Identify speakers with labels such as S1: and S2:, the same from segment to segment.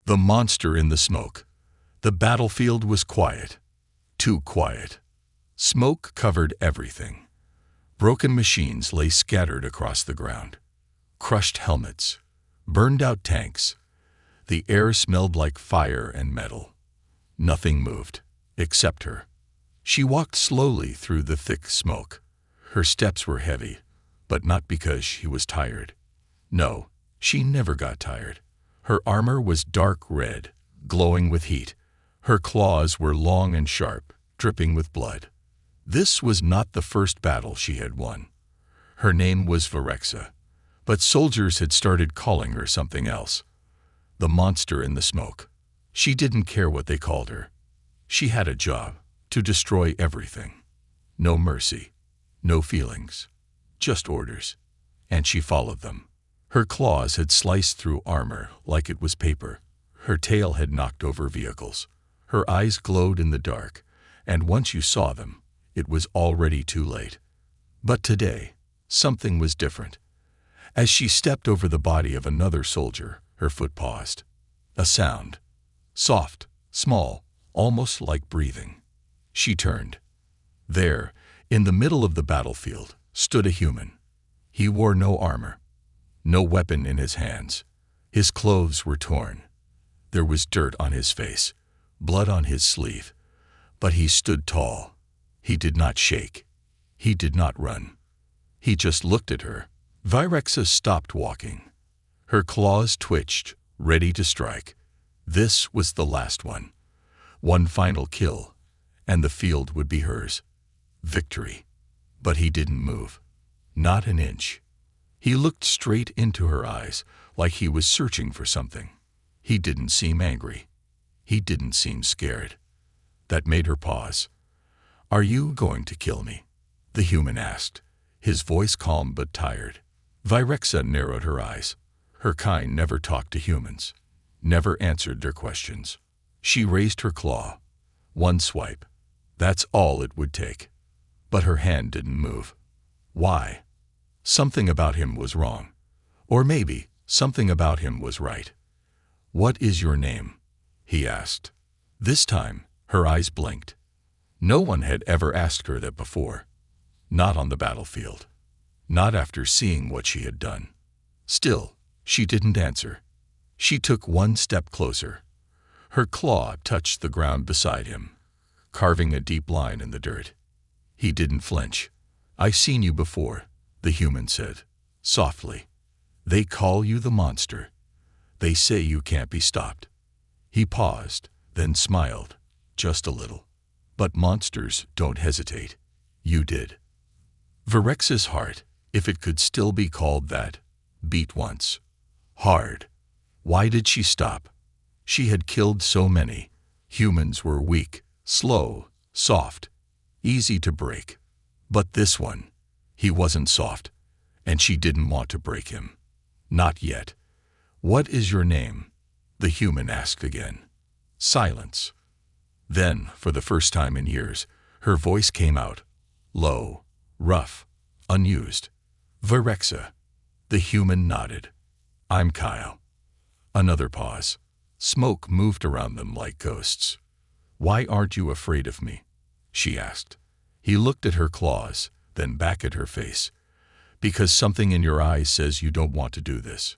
S1: The monster in the smoke. The battlefield was quiet. Too quiet. Smoke covered everything. Broken machines lay scattered across the ground. Crushed helmets. Burned-out tanks. The air smelled like fire and metal. Nothing moved, except her. She walked slowly through the thick smoke. Her steps were heavy, but not because she was tired. No, she never got tired. Her armor was dark red, glowing with heat. Her claws were long and sharp, dripping with blood. This was not the first battle she had won. Her name was Virexa, but soldiers had started calling her something else. The monster in the smoke. She didn't care what they called her. She had a job, to destroy everything. No mercy, no feelings, just orders. And she followed them. Her claws had sliced through armor like it was paper. Her tail had knocked over vehicles. Her eyes glowed in the dark, and once you saw them, it was already too late. But today, something was different. As she stepped over the body of another soldier, her foot paused. A sound. Soft, small, almost like breathing. She turned. There, in the middle of the battlefield, stood a human. He wore no armor. No weapon in his hands. His clothes were torn. There was dirt on his face, blood on his sleeve. But he stood tall. He did not shake. He did not run. He just looked at her. Virexa stopped walking. Her claws twitched, ready to strike. This was the last one. One final kill, and the field would be hers. Victory. But he didn't move. Not an inch. He looked straight into her eyes, like he was searching for something. He didn't seem angry. He didn't seem scared. That made her pause. "Are you going to kill me?" the human asked, his voice calm but tired. Virexa narrowed her eyes. Her kind never talked to humans, never answered their questions. She raised her claw. One swipe. That's all it would take. But her hand didn't move. Why? Something about him was wrong. Or maybe something about him was right. "What is your name?" he asked. This time, her eyes blinked. No one had ever asked her that before. Not on the battlefield. Not after seeing what she had done. Still, she didn't answer. She took one step closer. Her claw touched the ground beside him, carving a deep line in the dirt. He didn't flinch. "I've seen you before," the human said, softly. "They call you the monster. They say you can't be stopped." He paused, then smiled, just a little. "But monsters don't hesitate. You did." Virexa's heart, if it could still be called that, beat once. Hard. Why did she stop? She had killed so many. Humans were weak, slow, soft, easy to break. But this one, he wasn't soft, and she didn't want to break him. Not yet. "What is your name?" the human asked again. Silence. Then, for the first time in years, her voice came out, low, rough, unused. "Virexa." The human nodded. "I'm Kyle." Another pause. Smoke moved around them like ghosts. "Why aren't you afraid of me?" she asked. He looked at her claws, then back at her face. "Because something in your eyes says you don't want to do this."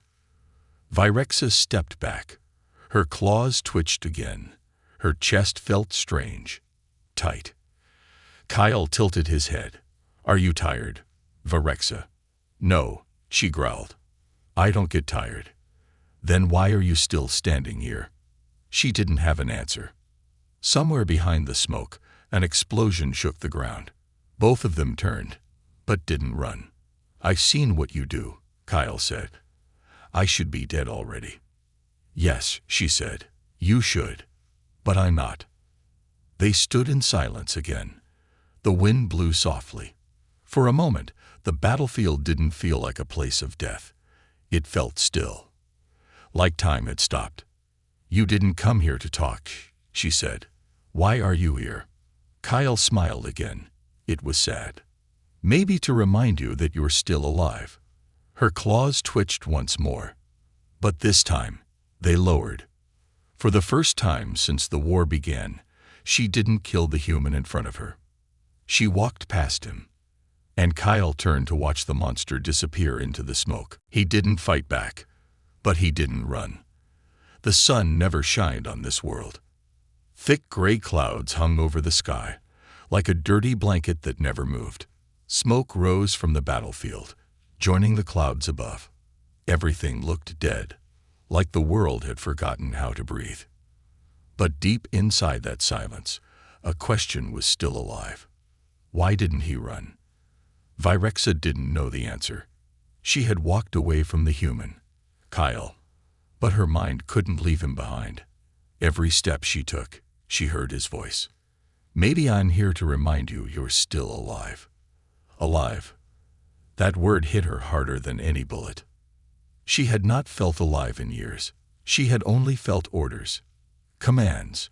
S1: Virexa stepped back. Her claws twitched again. Her chest felt strange, tight. Kyle tilted his head. "Are you tired, Virexa?" "No," she growled. "I don't get tired." "Then why are you still standing here?" She didn't have an answer. Somewhere behind the smoke, an explosion shook the ground. Both of them turned, but didn't run. "I've seen what you do," Kyle said. "I should be dead already." "Yes," she said, "you should. But I'm not." They stood in silence again. The wind blew softly. For a moment, the battlefield didn't feel like a place of death. It felt still. Like time had stopped. "You didn't come here to talk," she said. "Why are you here?" Kyle smiled again. It was sad. "Maybe to remind you that you're still alive." Her claws twitched once more. But this time, they lowered. For the first time since the war began, she didn't kill the human in front of her. She walked past him, and Kyle turned to watch the monster disappear into the smoke. He didn't fight back, but he didn't run. The sun never shined on this world. Thick gray clouds hung over the sky, like a dirty blanket that never moved. Smoke rose from the battlefield, joining the clouds above. Everything looked dead, like the world had forgotten how to breathe. But deep inside that silence, a question was still alive. Why didn't he run? Virexa didn't know the answer. She had walked away from the human, Kyle, but her mind couldn't leave him behind. Every step she took, she heard his voice. Maybe I'm here to remind you you're still alive. Alive. That word hit her harder than any bullet. She had not felt alive in years. She had only felt orders, commands,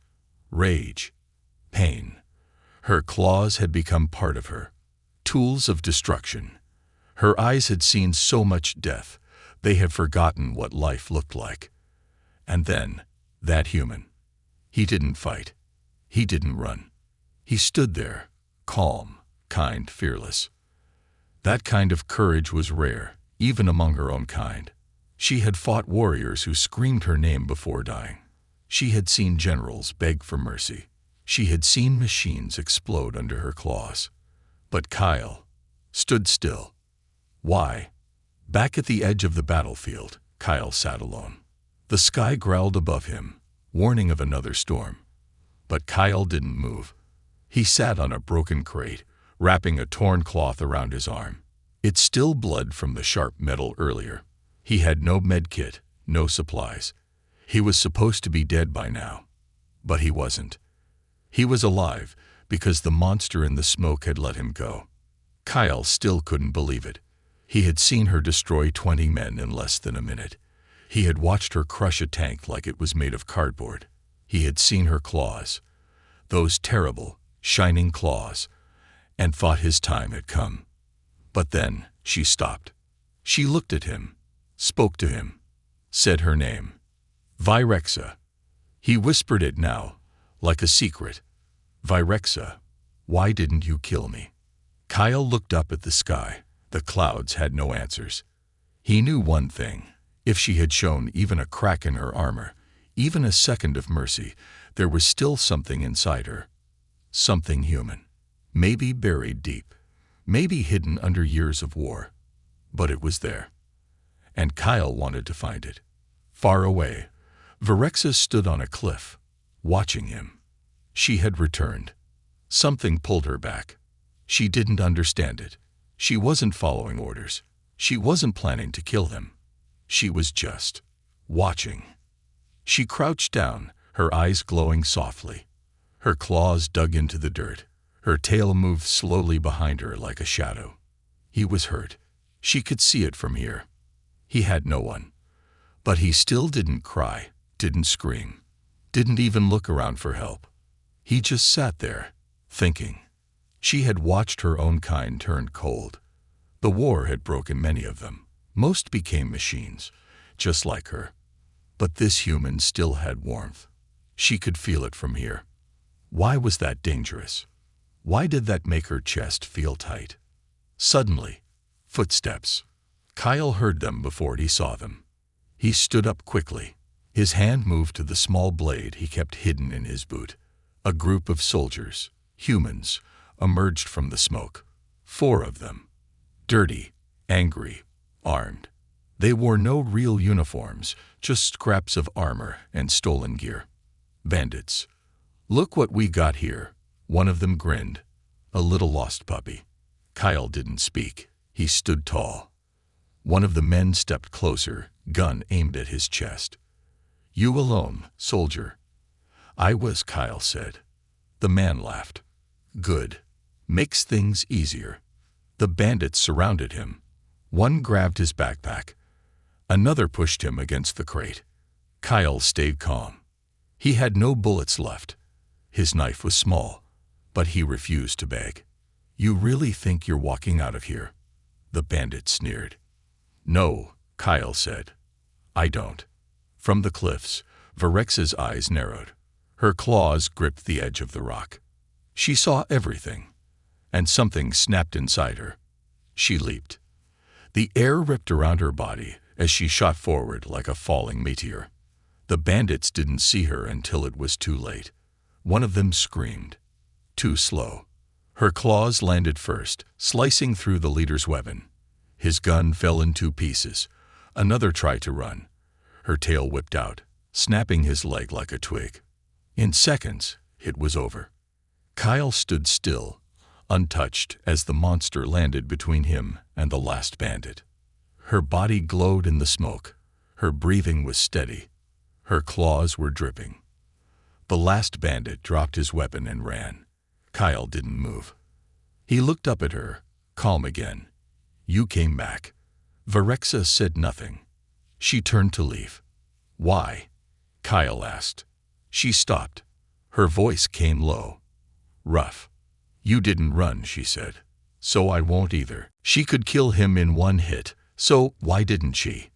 S1: rage, pain. Her claws had become part of her, tools of destruction. Her eyes had seen so much death, they had forgotten what life looked like. And then, that human. He didn't fight. He didn't run. He stood there, calm, kind, fearless. That kind of courage was rare, even among her own kind. She had fought warriors who screamed her name before dying. She had seen generals beg for mercy. She had seen machines explode under her claws. But Kyle stood still. Why? Back at the edge of the battlefield, Kyle sat alone. The sky growled above him, warning of another storm. But Kyle didn't move. He sat on a broken crate, wrapping a torn cloth around his arm. It still bled from the sharp metal earlier. He had no med kit, no supplies. He was supposed to be dead by now. But he wasn't. He was alive because the monster in the smoke had let him go. Kyle still couldn't believe it. He had seen her destroy 20 men in less than a minute. He had watched her crush a tank like it was made of cardboard. He had seen her claws, those terrible, shining claws, and thought his time had come. But then she stopped. She looked at him, spoke to him, said her name. Virexa. He whispered it now, like a secret. Virexa, why didn't you kill me? Kyle looked up at the sky. The clouds had no answers. He knew one thing. If she had shown even a crack in her armor, even a second of mercy, there was still something inside her. Something human. Maybe buried deep. Maybe hidden under years of war. But it was there. And Kyle wanted to find it. Far away, Virexa stood on a cliff, watching him. She had returned. Something pulled her back. She didn't understand it. She wasn't following orders. She wasn't planning to kill him. She was just watching. She crouched down, her eyes glowing softly. Her claws dug into the dirt. Her tail moved slowly behind her like a shadow. He was hurt. She could see it from here. He had no one. But he still didn't cry, didn't scream, didn't even look around for help. He just sat there, thinking. She had watched her own kind turn cold. The war had broken many of them. Most became machines, just like her. But this human still had warmth. She could feel it from here. Why was that dangerous? Why did that make her chest feel tight? Suddenly, footsteps. Kyle heard them before he saw them. He stood up quickly. His hand moved to the small blade he kept hidden in his boot. A group of soldiers, humans, emerged from the smoke. 4 of them. Dirty, angry, armed. They wore no real uniforms, just scraps of armor and stolen gear. Bandits. Look what we got here. One of them grinned. A little lost puppy. Kyle didn't speak. He stood tall. One of the men stepped closer, gun aimed at his chest. You alone, soldier. I was, Kyle said. The man laughed. Good. Makes things easier. The bandits surrounded him. One grabbed his backpack. Another pushed him against the crate. Kyle stayed calm. He had no bullets left. His knife was small, but he refused to beg. You really think you're walking out of here? The bandit sneered. No, Kyle said. I don't. From the cliffs, Varexa's eyes narrowed. Her claws gripped the edge of the rock. She saw everything, and something snapped inside her. She leaped. The air ripped around her body as she shot forward like a falling meteor. The bandits didn't see her until it was too late. One of them screamed. Too slow. Her claws landed first, slicing through the leader's weapon. His gun fell in 2 pieces. Another tried to run. Her tail whipped out, snapping his leg like a twig. In seconds, it was over. Kyle stood still, untouched, as the monster landed between him and the last bandit. Her body glowed in the smoke. Her breathing was steady. Her claws were dripping. The last bandit dropped his weapon and ran. Kyle didn't move. He looked up at her, calm again. "You came back." Varexa said nothing. She turned to leave. "Why?" Kyle asked. She stopped. Her voice came low, rough. "You didn't run," she said. "So I won't either." She could kill him in 1 hit, so why didn't she?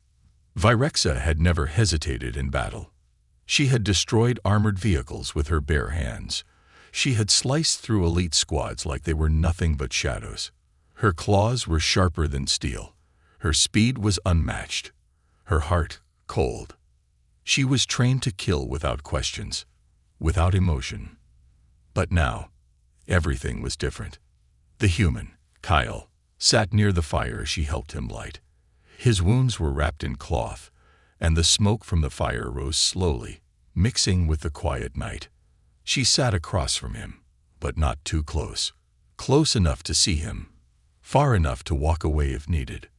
S1: Varexa had never hesitated in battle. She had destroyed armored vehicles with her bare hands. She had sliced through elite squads like they were nothing but shadows. Her claws were sharper than steel. Her speed was unmatched. Her heart cold. She was trained to kill without questions, without emotion. But now, everything was different. The human, Kyle, sat near the fire she helped him light. His wounds were wrapped in cloth, and the smoke from the fire rose slowly, mixing with the quiet night. She sat across from him, but not too close. Close enough to see him, far enough to walk away if needed.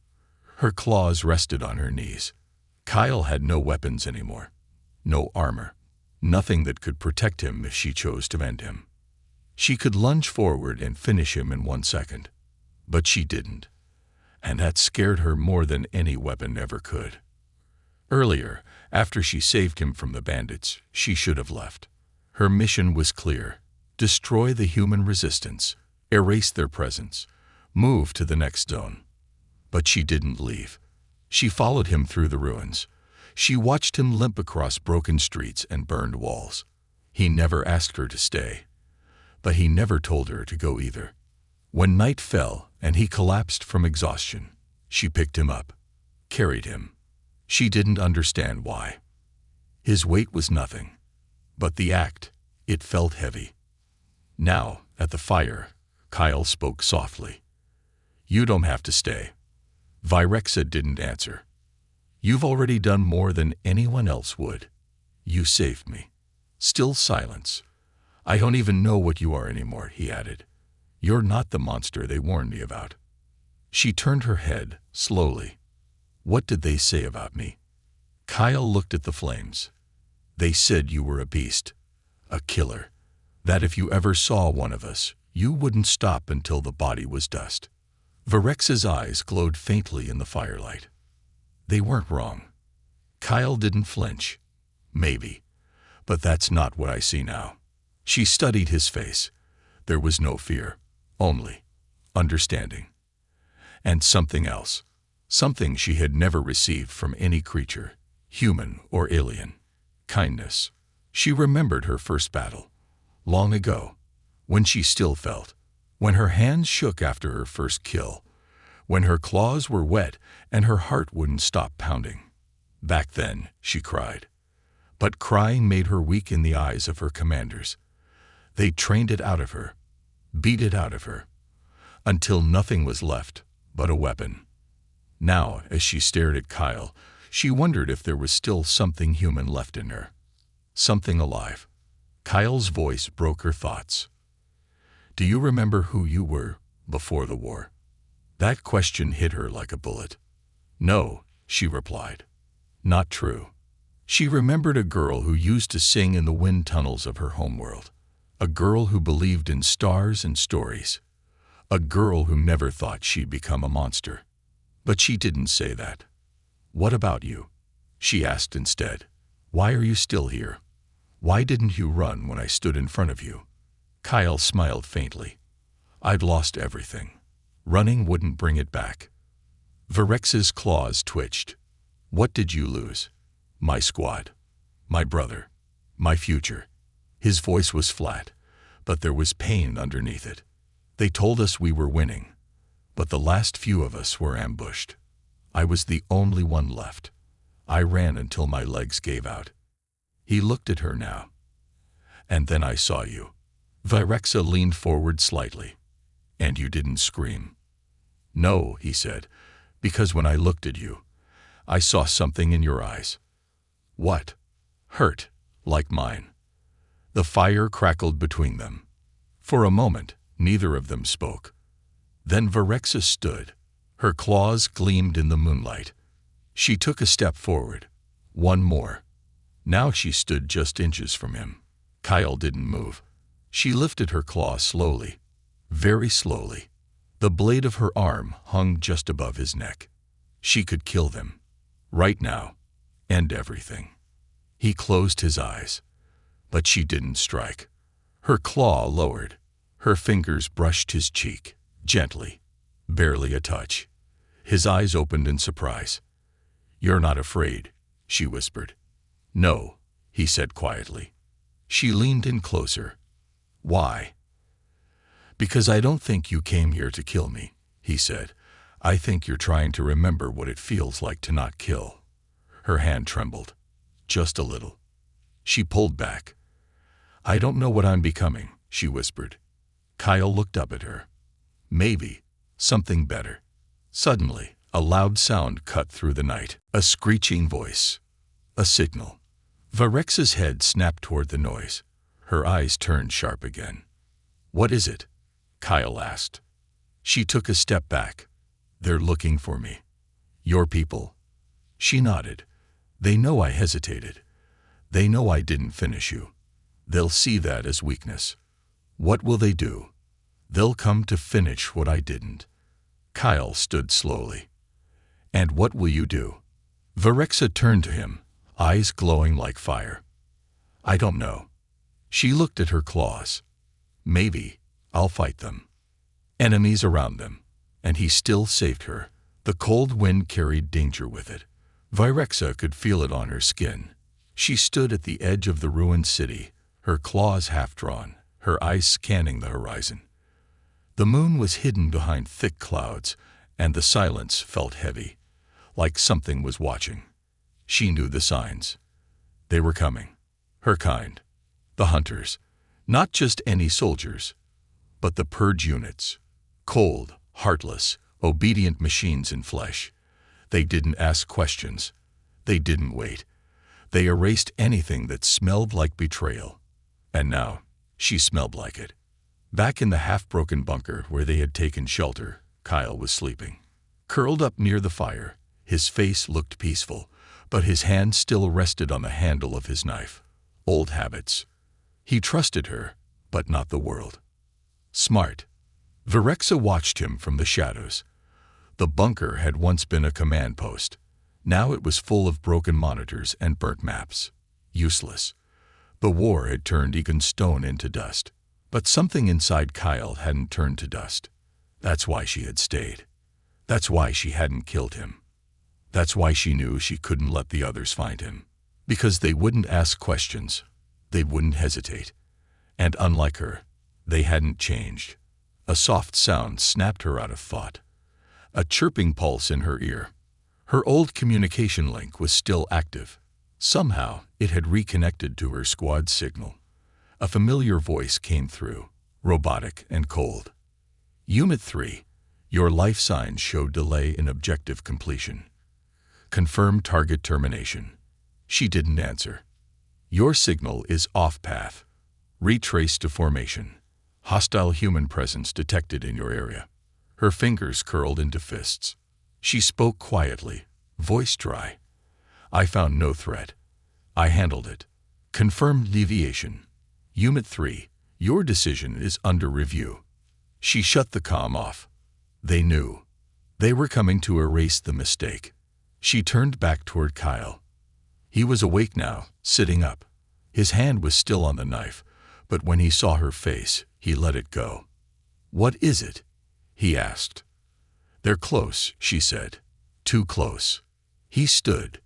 S1: Her claws rested on her knees. Kyle had no weapons anymore, no armor, nothing that could protect him if she chose to end him. She could lunge forward and finish him in 1 second, but she didn't, and that scared her more than any weapon ever could. Earlier, after she saved him from the bandits, she should have left. Her mission was clear: destroy the human resistance, erase their presence, move to the next zone. But she didn't leave. She followed him through the ruins. She watched him limp across broken streets and burned walls. He never asked her to stay, but he never told her to go either. When night fell and he collapsed from exhaustion, she picked him up, carried him. She didn't understand why. His weight was nothing, but the act, it felt heavy. Now, at the fire, Kyle spoke softly. "You don't have to stay." Varexa didn't answer. "You've already done more than anyone else would. You saved me." Still silence. "I don't even know what you are anymore," he added. "You're not the monster they warned me about." She turned her head, slowly. "What did they say about me?" Kyle looked at the flames. "They said you were a beast, a killer, that if you ever saw one of us, you wouldn't stop until the body was dust." Varexa's eyes glowed faintly in the firelight. They weren't wrong. Kyle didn't flinch. Maybe, but that's not what I see now. She studied his face. There was no fear, only understanding. And something else, something she had never received from any creature, human or alien: kindness. She remembered her first battle, long ago, when she still felt, when her hands shook after her first kill, when her claws were wet and her heart wouldn't stop pounding. Back then, she cried. But crying made her weak in the eyes of her commanders. They trained it out of her, beat it out of her, until nothing was left but a weapon. Now, as she stared at Kyle, she wondered if there was still something human left in her. Something alive. Kyle's voice broke her thoughts. "Do you remember who you were before the war?" That question hit her like a bullet. "No," she replied. Not true. She remembered a girl who used to sing in the wind tunnels of her homeworld. A girl who believed in stars and stories. A girl who never thought she'd become a monster. But she didn't say that. "What about you?" she asked instead. "Why are you still here? Why didn't you run when I stood in front of you?" Kyle smiled faintly. "I'd lost everything. Running wouldn't bring it back." Varexa's claws twitched. "What did you lose?" "My squad. My brother. My future. His voice was flat, but there was pain underneath it. They told us we were winning, but the last few of us were ambushed. I was the only one left. I ran until my legs gave out. He looked at her now. And then I saw you. Virexa leaned forward slightly. And you didn't scream. No, he said, because when I looked at you, I saw something in your eyes. What? Hurt, like mine. The fire crackled between them. For a moment, neither of them spoke. Then Virexa stood. Her claws gleamed in the moonlight. She took a step forward. One more. Now she stood just inches from him. Kyle didn't move. She lifted her claw slowly, very slowly. The blade of her arm hung just above his neck. She could kill them. Right now. End everything. He closed his eyes. But she didn't strike. Her claw lowered. Her fingers brushed his cheek, gently, barely a touch. His eyes opened in surprise. You're not afraid, she whispered. No, he said quietly. She leaned in closer. Why? Because I don't think you came here to kill me, he said. I think you're trying to remember what it feels like to not kill. Her hand trembled. Just a little. She pulled back. I don't know what I'm becoming, she whispered. Kyle looked up at her. Maybe something better. Suddenly, a loud sound cut through the night. A screeching voice. A signal. Virexa's head snapped toward the noise. Her eyes turned sharp again. What is it? Kyle asked. She took a step back. They're looking for me. Your people. She nodded. They know I hesitated. They know I didn't finish you. They'll see that as weakness. What will they do? They'll come to finish what I didn't. Kyle stood slowly. And what will you do? Virexa turned to him, eyes glowing like fire. I don't know. She looked at her claws. Maybe I'll fight them. Enemies around them. And he still saved her. The cold wind carried danger with it. Virexa could feel it on her skin. She stood at the edge of the ruined city, her claws half drawn, her eyes scanning the horizon. The moon was hidden behind thick clouds, and the silence felt heavy, like something was watching. She knew the signs. They were coming. Her kind. The hunters. Not just any soldiers, but the purge units. Cold, heartless, obedient machines in flesh. They didn't ask questions. They didn't wait. They erased anything that smelled like betrayal. And now, she smelled like it. Back in the half-broken bunker where they had taken shelter, Kyle was sleeping. Curled up near the fire, his face looked peaceful, but his hand still rested on the handle of his knife. Old habits. He trusted her, but not the world. Smart. Virexa watched him from the shadows. The bunker had once been a command post. Now it was full of broken monitors and burnt maps. Useless. The war had turned even stone into dust. But something inside Kyle hadn't turned to dust. That's why she had stayed. That's why she hadn't killed him. That's why she knew she couldn't let the others find him. Because they wouldn't ask questions. They wouldn't hesitate. And unlike her, they hadn't changed. A soft sound snapped her out of thought. A chirping pulse in her ear. Her old communication link was still active. Somehow, it had reconnected to her squad signal. A familiar voice came through, robotic and cold. Unit 3, your life signs show delay in objective completion. Confirm target termination. She didn't answer. Your signal is off-path. Retrace to formation. Hostile human presence detected in your area. Her fingers curled into fists. She spoke quietly, voice dry. I found no threat. I handled it. Confirmed deviation. Unit 3, your decision is under review. She shut the comm off. They knew. They were coming to erase the mistake. She turned back toward Kyle. He was awake now, sitting up. His hand was still on the knife, but when he saw her face, he let it go. What is it? He asked. They're close, she said. Too close. He stood.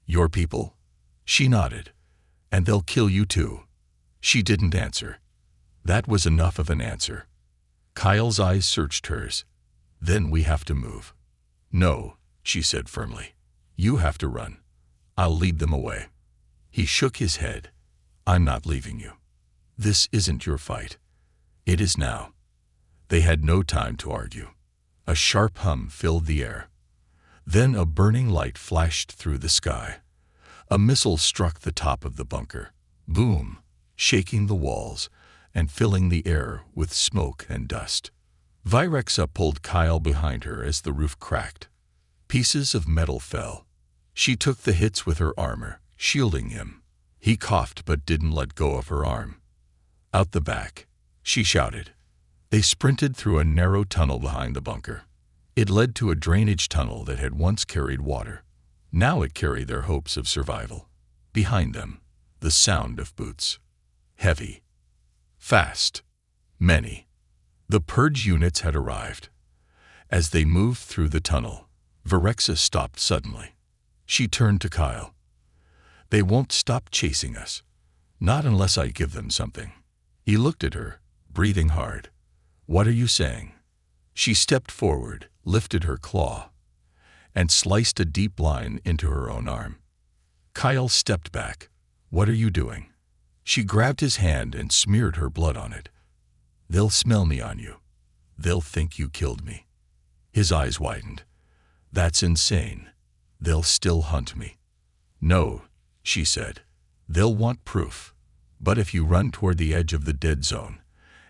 S1: Your people? She nodded. And they'll kill you too." She didn't answer. That was enough of an answer. Kyle's eyes searched hers. "Then we have to move." "No," she said firmly. "You have to run. I'll lead them away." He shook his head. "I'm not leaving you. This isn't your fight. It is now." They had no time to argue. A sharp hum filled the air. Then a burning light flashed through the sky. A missile struck the top of the bunker. Boom, shaking the walls and filling the air with smoke and dust. Virexa pulled Kyle behind her as the roof cracked. Pieces of metal fell. She took the hits with her armor, shielding him. He coughed but didn't let go of her arm. "Out the back," she shouted. They sprinted through a narrow tunnel behind the bunker. It led to a drainage tunnel that had once carried water. Now it carried their hopes of survival. Behind them, the sound of boots. Heavy. Fast. Many. The purge units had arrived. As they moved through the tunnel, Virexa stopped suddenly. She turned to Kyle. "They won't stop chasing us. Not unless I give them something." He looked at her, breathing hard. "What are you saying?" She stepped forward, lifted her claw, and sliced a deep line into her own arm. Kyle stepped back. "What are you doing?" She grabbed his hand and smeared her blood on it. "They'll smell me on you. They'll think you killed me." His eyes widened. "That's insane. They'll still hunt me." "No," she said. "They'll want proof. But if you run toward the edge of the dead zone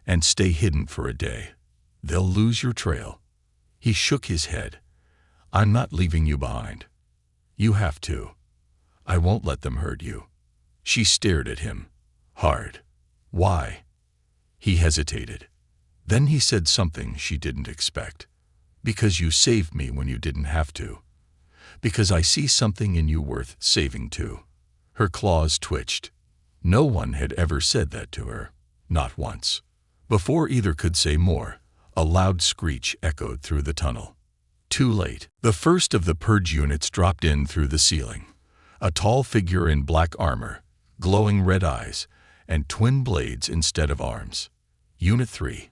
S1: and stay hidden for a day, they'll lose your trail." He shook his head. "I'm not leaving you behind. You have to. I won't let them hurt you." She stared at him. Hard. "Why?" He hesitated. Then he said something she didn't expect. "Because you saved me when you didn't have to. Because I see something in you worth saving too." Her claws twitched. No one had ever said that to her. Not once. Before either could say more, a loud screech echoed through the tunnel. Too late. The first of the purge units dropped in through the ceiling. A tall figure in black armor, glowing red eyes, and twin blades instead of arms. Unit 3.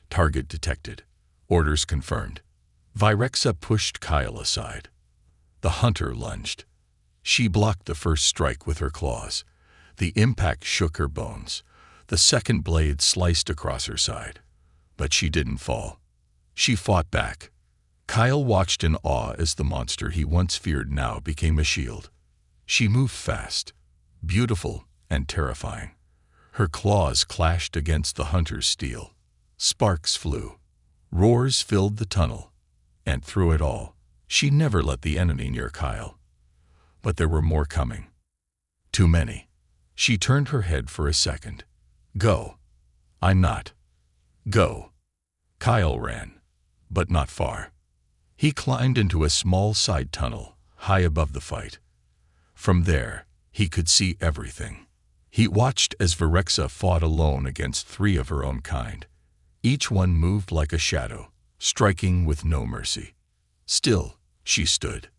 S1: Target detected. Orders confirmed. Virexa pushed Kyle aside. The hunter lunged. She blocked the first strike with her claws. The impact shook her bones. The second blade sliced across her side. But she didn't fall. She fought back. Kyle watched in awe as the monster he once feared now became a shield. She moved fast, beautiful and terrifying. Her claws clashed against the hunter's steel. Sparks flew. Roars filled the tunnel. And through it all, she never let the enemy near Kyle. But there were more coming. Too many. She turned her head for a second. "Go." "I'm not." "Go." Kyle ran, but not far. He climbed into a small side tunnel, high above the fight. From there, he could see everything. He watched as Virexa fought alone against 3 of her own kind. Each one moved like a shadow, striking with no mercy. Still, she stood.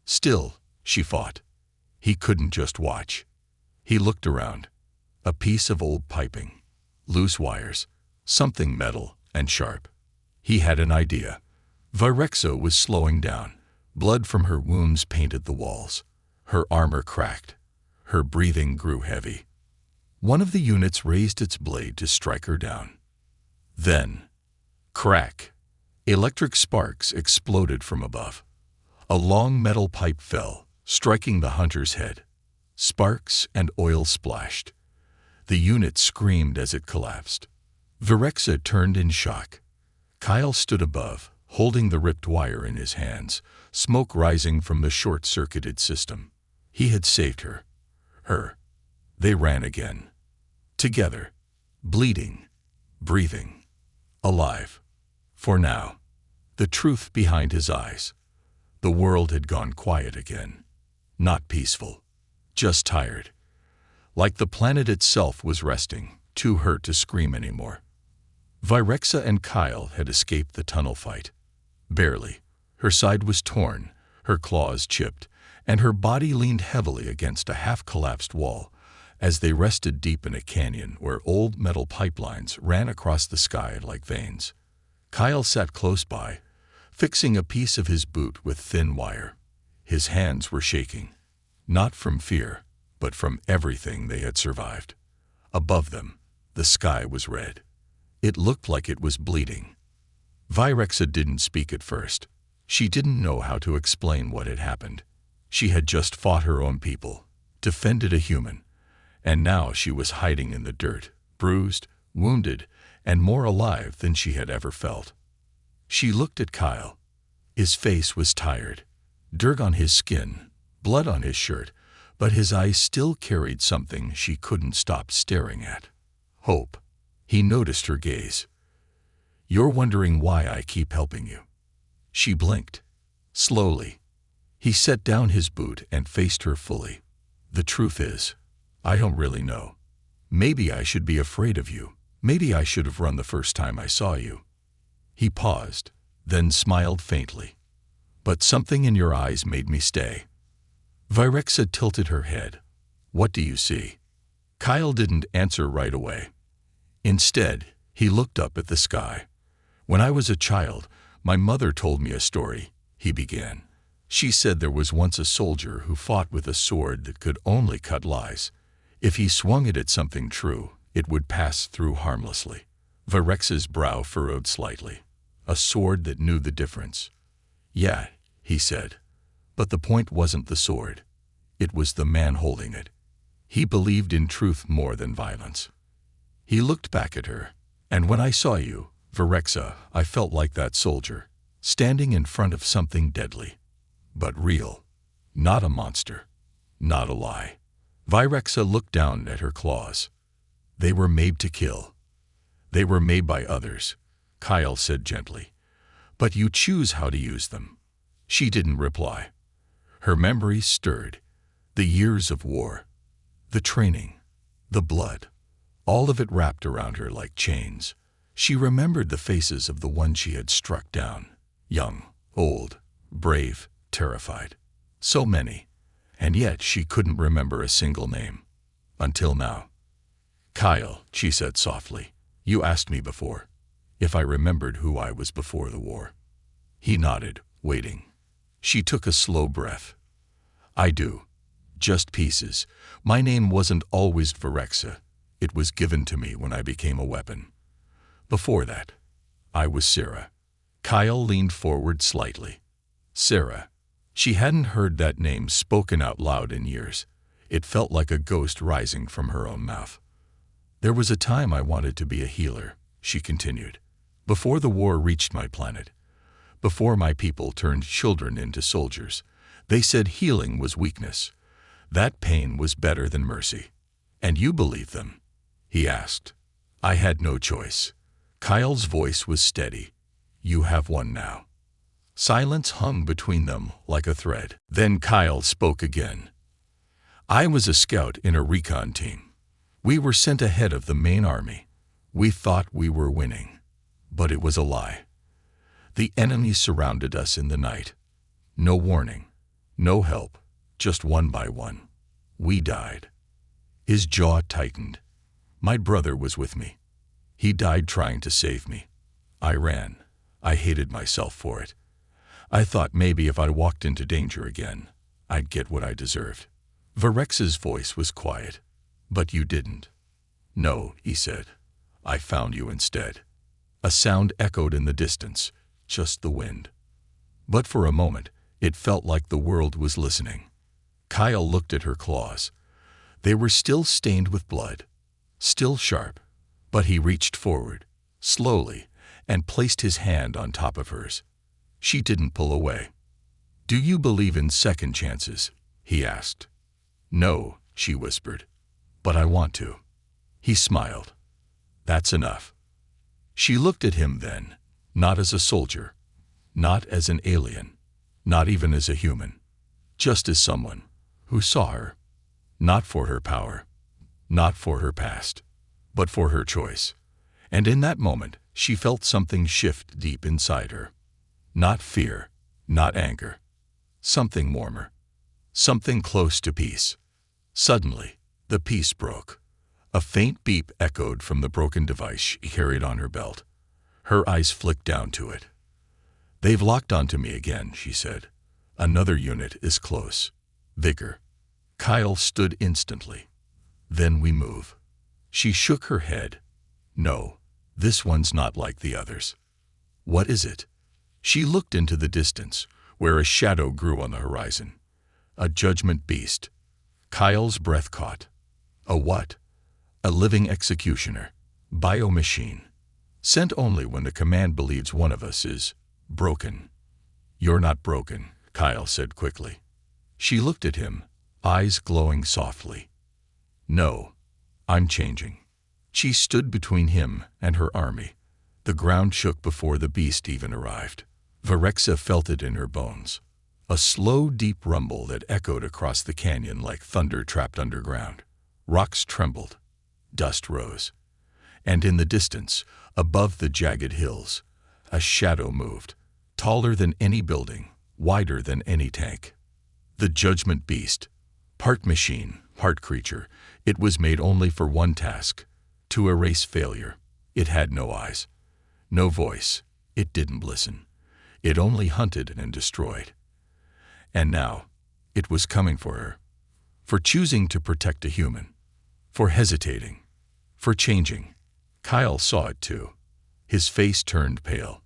S1: Still, she fought. He couldn't just watch. He looked around. A piece of old piping. Loose wires. Something metal and sharp. He had an idea. Virexa was slowing down. Blood from her wounds painted the walls. Her armor cracked. Her breathing grew heavy. One of the units raised its blade to strike her down. Then, crack! Electric sparks exploded from above. A long metal pipe fell, striking the hunter's head. Sparks and oil splashed. The unit screamed as it collapsed. Virexa turned in shock. Kyle stood above, holding the ripped wire in his hands, smoke rising from the short-circuited system. He had saved her. Her. They ran again. Together. Bleeding. Breathing. Alive. For now. The truth behind his eyes. The world had gone quiet again. Not peaceful. Just tired. Like the planet itself was resting, too hurt to scream anymore. Virexa and Kyle had escaped the tunnel fight. Barely. Her side was torn, her claws chipped, and her body leaned heavily against a half-collapsed wall as they rested deep in a canyon where old metal pipelines ran across the sky like veins. Kyle sat close by, fixing a piece of his boot with thin wire. His hands were shaking, not from fear, but from everything they had survived. Above them, the sky was red. It looked like it was bleeding. Virexa didn't speak at first. She didn't know how to explain what had happened. She had just fought her own people, defended a human, and now she was hiding in the dirt, bruised, wounded, and more alive than she had ever felt. She looked at Kyle. His face was tired, dirt on his skin, blood on his shirt, but his eyes still carried something she couldn't stop staring at. Hope. He noticed her gaze. "You're wondering why I keep helping you." She blinked. Slowly. He set down his boot and faced her fully. "The truth is, I don't really know. Maybe I should be afraid of you. Maybe I should have run the first time I saw you." He paused, then smiled faintly. "But something in your eyes made me stay." Virexa tilted her head. "What do you see?" Kyle didn't answer right away. Instead, he looked up at the sky. "When I was a child, my mother told me a story," he began. "She said there was once a soldier who fought with a sword that could only cut lies. If he swung it at something true, it would pass through harmlessly." Virex's brow furrowed slightly. "A sword that knew the difference." "Yeah," he said. "But the point wasn't the sword. It was the man holding it. He believed in truth more than violence." He looked back at her. "And when I saw you, Virexa, I felt like that soldier, standing in front of something deadly. But real. Not a monster. Not a lie." Virexa looked down at her claws. "They were made to kill. They were made by others," Kyle said gently. "But you choose how to use them." She didn't reply. Her memories stirred. The years of war. The training. The blood. All of it wrapped around her like chains. She remembered the faces of the ones she had struck down. Young, old, brave, terrified. So many. And yet she couldn't remember a single name. Until now. "Kyle," she said softly, "you asked me before if I remembered who I was before the war." He nodded, waiting. She took a slow breath. "I do. Just pieces. My name wasn't always Virexa. It was given to me when I became a weapon. Before that, I was Sarah." Kyle leaned forward slightly. Sarah. She hadn't heard that name spoken out loud in years. It felt like a ghost rising from her own mouth. "There was a time I wanted to be a healer," she continued. "Before the war reached my planet. Before my people turned children into soldiers. They said healing was weakness. That pain was better than mercy. And you believe them?" he asked. "I had no choice." Kyle's voice was steady. "You have one now." Silence hung between them like a thread. Then Kyle spoke again. "I was a scout in a recon team. We were sent ahead of the main army. We thought we were winning. But it was a lie. The enemy surrounded us in the night. No warning. No help. Just one by one. We died." His jaw tightened. "My brother was with me. He died trying to save me. I ran. I hated myself for it. I thought maybe if I walked into danger again, I'd get what I deserved." Virex's voice was quiet. "But you didn't." "No," he said. "I found you instead." A sound echoed in the distance, just the wind. But for a moment, it felt like the world was listening. Kyle looked at her claws. They were still stained with blood, still sharp, but he reached forward, slowly, and placed his hand on top of hers. She didn't pull away. "Do you believe in second chances?" he asked. "No," she whispered, "but I want to." He smiled. "That's enough." She looked at him then, not as a soldier, not as an alien, not even as a human, just as someone who saw her, not for her power, not for her past, but for her choice. And in that moment, she felt something shift deep inside her. Not fear, not anger. Something warmer. Something close to peace. Suddenly, The piece broke. A faint beep echoed from the broken device she carried on her belt. Her eyes flicked down to it. "They've locked onto me again," she said. "Another unit is close. Vigor." Kyle stood instantly. "Then we move." She shook her head. "No, this one's not like the others." "What is it?" She looked into the distance, where a shadow grew on the horizon. A judgment beast. Kyle's breath caught. A what? A living executioner. Biomachine. Sent only when the command believes one of us is broken. "You're not broken," Kyle said quickly. She looked at him, eyes glowing softly. "No, I'm changing." She stood between him and her army. The ground shook before the beast even arrived. Virexa felt it in her bones. A slow, deep rumble that echoed across the canyon like thunder trapped underground. Rocks trembled. Dust rose. And in the distance, above the jagged hills, a shadow moved, taller than any building, wider than any tank. The judgment beast. Part machine, part creature, it was made only for one task: to erase failure. It had no eyes, no voice. It didn't listen. It only hunted and destroyed. And now, it was coming for her. For choosing to protect a human. For hesitating. For changing. Kyle saw it too. His face turned pale.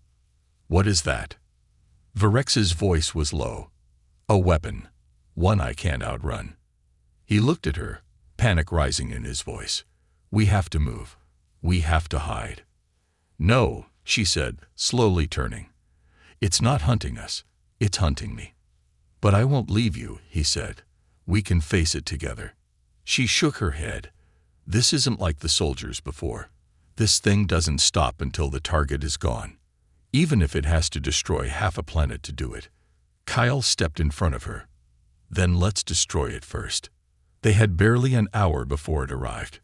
S1: "What is that?" Virex's voice was low. "A weapon. One I can't outrun." He looked at her, panic rising in his voice. "We have to move. We have to hide." "No," she said, slowly turning. "It's not hunting us. It's hunting me." "But I won't leave you," he said. "We can face it together." She shook her head. "This isn't like the soldiers before. This thing doesn't stop until the target is gone, even if it has to destroy half a planet to do it." Kyle stepped in front of her. "Then let's destroy it first." They had barely an hour before it arrived.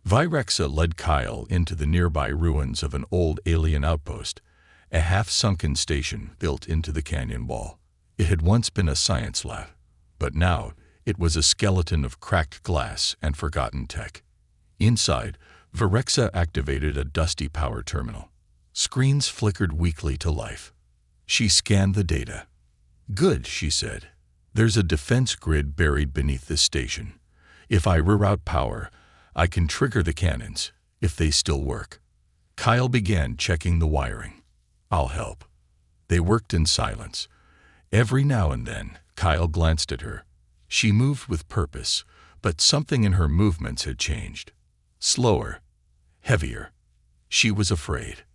S1: Virexa led Kyle into the nearby ruins of an old alien outpost, a half-sunken station built into the canyon wall. It had once been a science lab, but now it was a skeleton of cracked glass and forgotten tech. Inside, Virexa activated a dusty power terminal. Screens flickered weakly to life. She scanned the data. "Good," she said. "There's a defense grid buried beneath this station. If I reroute power, I can trigger the cannons, if they still work." Kyle began checking the wiring. "I'll help." They worked in silence. Every now and then, Kyle glanced at her. She moved with purpose, but something in her movements had changed. Slower, heavier. She was afraid.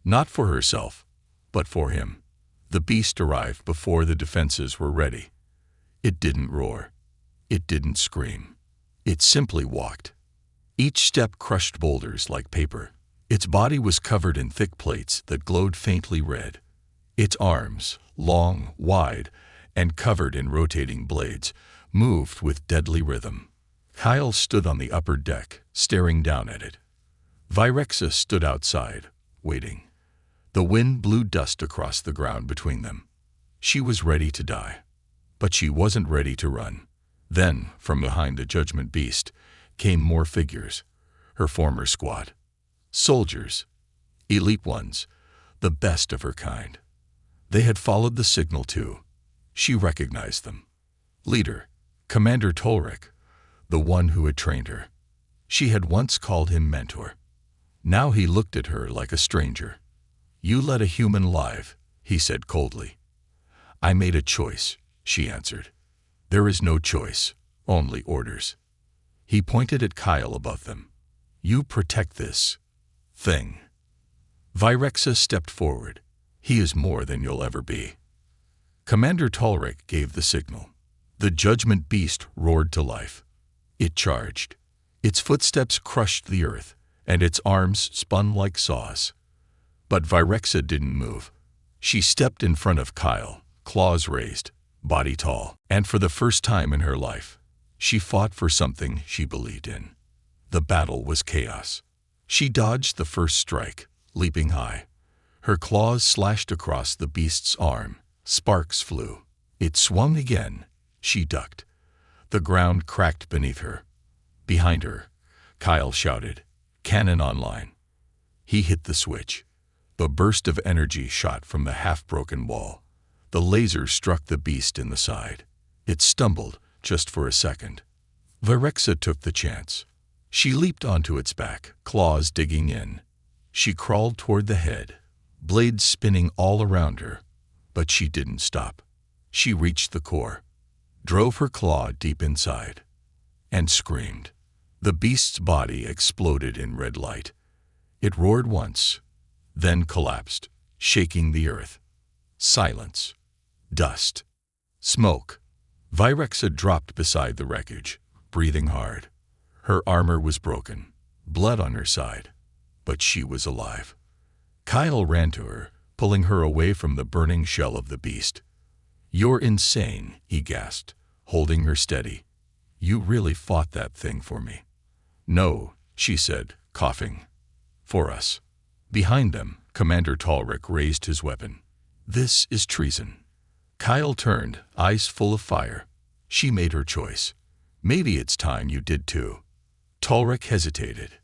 S1: Not for herself, but for him. The beast arrived before the defenses were ready. It didn't roar. It didn't scream. It simply walked. Each step crushed boulders like paper. Its body was covered in thick plates that glowed faintly red. Its arms, long, wide, and covered in rotating blades, moved with deadly rhythm. Kyle stood on the upper deck, staring down at it. Virexa stood outside, waiting. The wind blew dust across the ground between them. She was ready to die, but she wasn't ready to run. Then, from behind the judgment beast, came more figures, her former squad. Soldiers, elite ones, the best of her kind. They had followed the signal too. She recognized them. Leader, Commander Tolric, the one who had trained her. She had once called him mentor. Now he looked at her like a stranger. "You let a human live," he said coldly. "I made a choice," she answered. "There is no choice, only orders." He pointed at Kyle above them. "You protect this thing." Virexa stepped forward. "He is more than you'll ever be." Commander Tolric gave the signal. The judgment beast roared to life. It charged. Its footsteps crushed the earth, and its arms spun like saws. But Virexa didn't move. She stepped in front of Kyle, claws raised, body tall, and for the first time in her life, she fought for something she believed in. The battle was chaos. She dodged the first strike, leaping high. Her claws slashed across the beast's arm. Sparks flew. It swung again. She ducked. The ground cracked beneath her. Behind her, Kyle shouted, "Cannon online." He hit the switch. The burst of energy shot from the half-broken wall. The laser struck the beast in the side. It stumbled, just for a second. Virexa took the chance. She leaped onto its back, claws digging in. She crawled toward the head, blades spinning all around her. But she didn't stop. She reached the core, drove her claw deep inside, and screamed. The beast's body exploded in red light. It roared once, then collapsed, shaking the earth. Silence. Dust. Smoke. Virexa dropped beside the wreckage, breathing hard. Her armor was broken, blood on her side, but she was alive. Kyle ran to her, pulling her away from the burning shell of the beast. "You're insane," he gasped, holding her steady. "You really fought that thing for me." "No," she said, coughing. "For us." Behind them, Commander Talric raised his weapon. "This is treason." Kyle turned, eyes full of fire. She made her choice. "Maybe it's time you did too." Talric hesitated.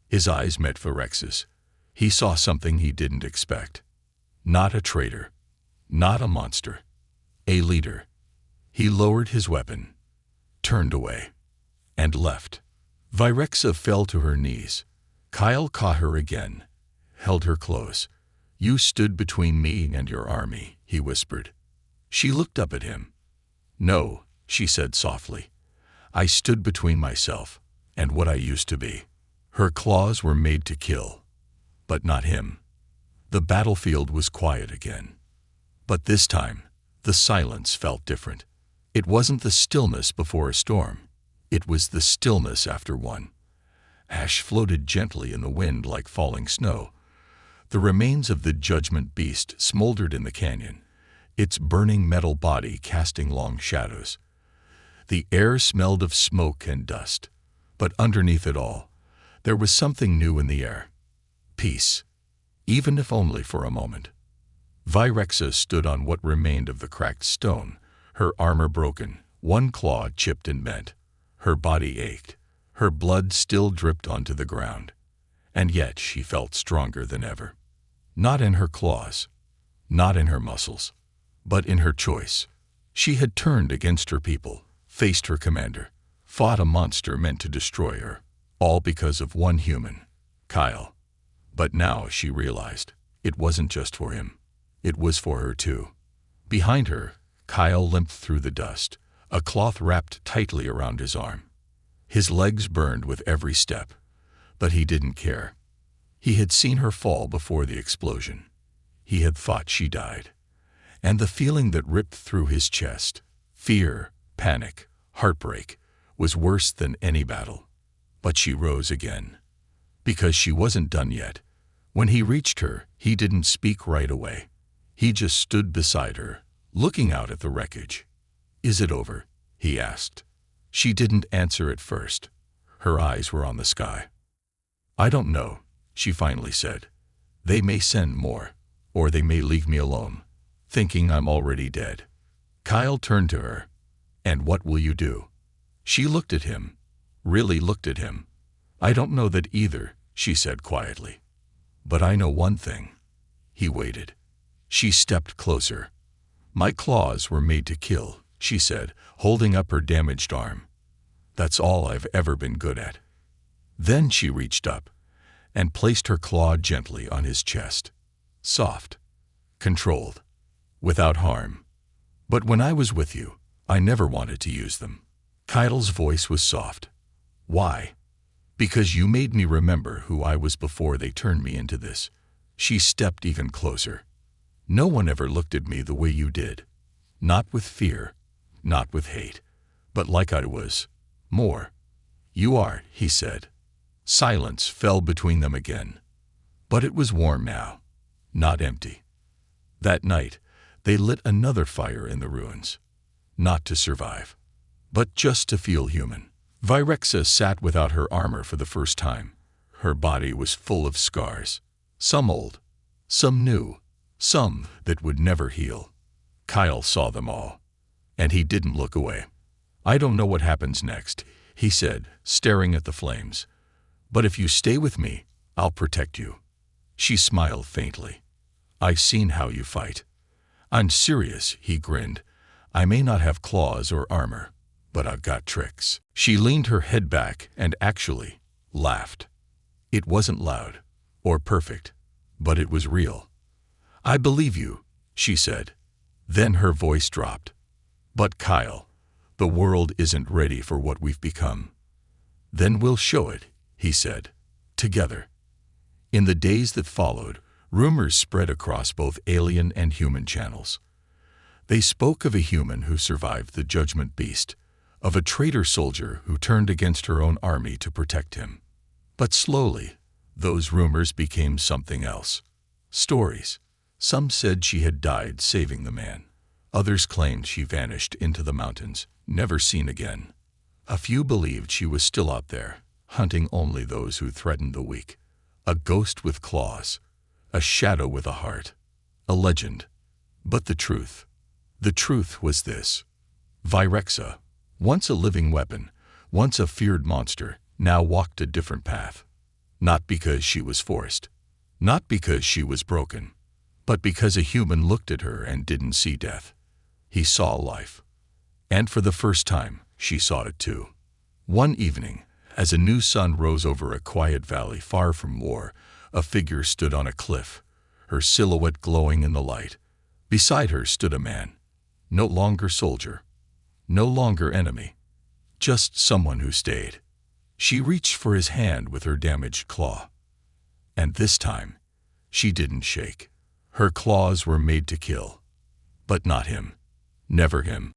S1: His eyes met Virex's. He saw something he didn't expect. Not a traitor. Not a monster. A leader. He lowered his weapon, turned away, and left. Virexa fell to her knees. Kyle caught her again, held her close. "You stood between me and your army," he whispered. She looked up at him. "No," she said softly. "I stood between myself and what I used to be." Her claws were made to kill, but not him. The battlefield was quiet again. But this time, the silence felt different. It wasn't the stillness before a storm. It was the stillness after one. Ash floated gently in the wind like falling snow. The remains of the Judgment Beast smoldered in the canyon, its burning metal body casting long shadows. The air smelled of smoke and dust, but underneath it all, there was something new in the air. Peace, even if only for a moment. Virexa stood on what remained of the cracked stone, her armor broken, one claw chipped and bent. Her body ached. Her blood still dripped onto the ground. And yet she felt stronger than ever. Not in her claws, not in her muscles, but in her choice. She had turned against her people, faced her commander, fought a monster meant to destroy her, all because of one human, Kyle. But now she realized it wasn't just for him. It was for her too. Behind her, Kyle limped through the dust, a cloth wrapped tightly around his arm. His legs burned with every step, but he didn't care. He had seen her fall before the explosion. He had thought she died. And the feeling that ripped through his chest, fear, panic, heartbreak, was worse than any battle. But she rose again. Because she wasn't done yet. When he reached her, he didn't speak right away. He just stood beside her, looking out at the wreckage. "Is it over?" he asked. She didn't answer at first. Her eyes were on the sky. "I don't know," she finally said. "They may send more, or they may leave me alone, thinking I'm already dead." Kyle turned to her. "And what will you do?" She looked at him, really looked at him. "I don't know that either," she said quietly. "But I know one thing." He waited. She stepped closer. "My claws were made to kill," she said, holding up her damaged arm. "That's all I've ever been good at." Then she reached up and placed her claw gently on his chest. Soft, controlled, without harm. "But when I was with you, I never wanted to use them." Kyle's voice was soft. "Why?" "Because you made me remember who I was before they turned me into this." She stepped even closer. "No one ever looked at me the way you did. Not with fear, not with hate, but like I was. More." "You are," he said. Silence fell between them again. But it was warm now, not empty. That night, they lit another fire in the ruins. Not to survive, but just to feel human. Virexa sat without her armor for the first time. Her body was full of scars. Some old, some new, some that would never heal. Kyle saw them all, and he didn't look away. "I don't know what happens next," he said, staring at the flames. "But if you stay with me, I'll protect you." She smiled faintly. "I've seen how you fight." "I'm serious," he grinned. "I may not have claws or armor, but I've got tricks." She leaned her head back and actually laughed. It wasn't loud or perfect, but it was real. "I believe you," she said. Then her voice dropped. "But Kyle, the world isn't ready for what we've become." "Then we'll show it," he said. "Together." In the days that followed, rumors spread across both alien and human channels. They spoke of a human who survived the Judgment Beast, of a traitor soldier who turned against her own army to protect him. But slowly, those rumors became something else. Stories. Some said she had died saving the man. Others claimed she vanished into the mountains, never seen again. A few believed she was still out there, hunting only those who threatened the weak. A ghost with claws, a shadow with a heart, a legend. But the truth was this. Virexa, once a living weapon, once a feared monster, now walked a different path. Not because she was forced, not because she was broken, but because a human looked at her and didn't see death. He saw life. And for the first time, she saw it too. One evening, as a new sun rose over a quiet valley far from war, a figure stood on a cliff, her silhouette glowing in the light. Beside her stood a man. No longer soldier, no longer enemy, just someone who stayed. She reached for his hand with her damaged claw. And this time, she didn't shake. Her claws were made to kill. But not him. Never him.